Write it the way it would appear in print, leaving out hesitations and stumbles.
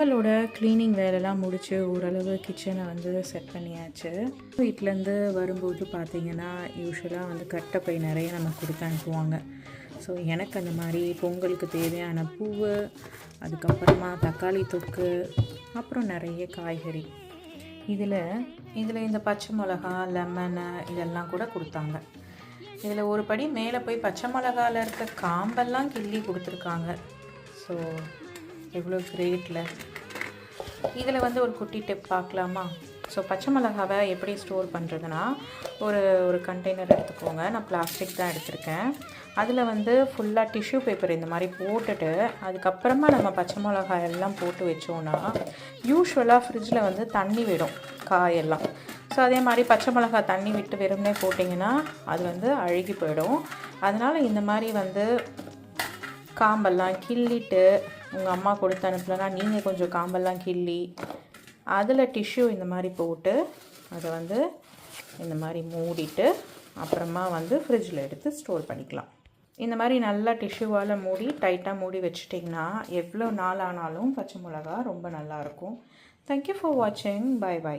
பொங்கலோட cleaning வேலைலாம் முடித்து ஓரளவு கிச்சனை வந்து செட் பண்ணியாச்சு. வீட்டிலேருந்து வரும்போது பார்த்திங்கன்னா யூஸ்வலாக வந்து கட்டைப்பை நிறைய நம்ம கொடுத்து அனுப்புவாங்க. ஸோ எனக்கு அந்த மாதிரி பொங்கலுக்கு தேவையான பூவு, அதுக்கப்புறமா தக்காளி தொக்கு, அப்புறம் நிறைய காய்கறி, இதில் இந்த பச்சை மிளகா, லெமனு இதெல்லாம் கூட கொடுத்தாங்க. இதில் ஒரு படி மேலே போய் பச்சை மிளகாவில் இருக்க காம்பெல்லாம் கிள்ளி கொடுத்துருக்காங்க. ஸோ எவ்வளோ கிரேட்டில். இதில் வந்து ஒரு குட்டி டிப் பார்க்கலாமா? ஸோ பச்சை மிளகாவை எப்படி ஸ்டோர் பண்ணுறதுனா, ஒரு கண்டெய்னர் எடுத்துக்கோங்க. நான் பிளாஸ்டிக் தான் எடுத்திருக்கேன். அதில் வந்து ஃபுல்லாக டிஷ்யூ பேப்பர் இந்த மாதிரி போட்டுட்டு அதுக்கப்புறமா நம்ம பச்சை மிளகாய் எல்லாம் போட்டு வச்சோன்னா யூஸ்வலாக ஃப்ரிட்ஜில் வந்து தண்ணி விடும் காயெல்லாம். ஸோ அதே மாதிரி பச்சை மிளகாய் தண்ணி விட்டு வெறுமனே போட்டிங்கன்னா அது வந்து அழுகி போயிடும். அதனால் இந்த மாதிரி வந்து காம்பெல்லாம் கிள்ளிட்டு, உங்கள் அம்மா கொடுத்து அனுப்பலைன்னா நீங்கள் கொஞ்சம் காம்பெல்லாம் கிள்ளி அதில் டிஷ்யூ இந்த மாதிரி போட்டு அதை வந்து இந்த மாதிரி மூடிட்டு அப்புறமா வந்து ஃப்ரிட்ஜில் எடுத்து ஸ்டோர் பண்ணிக்கலாம். இந்த மாதிரி நல்லா டிஷ்யூவால் மூடி டைட்டாக மூடி வச்சிட்டிங்கன்னா எவ்வளோ நாள் ஆனாலும் பச்சை மிளகா ரொம்ப நல்லாயிருக்கும். தேங்க்யூ ஃபார் வாட்சிங். பை.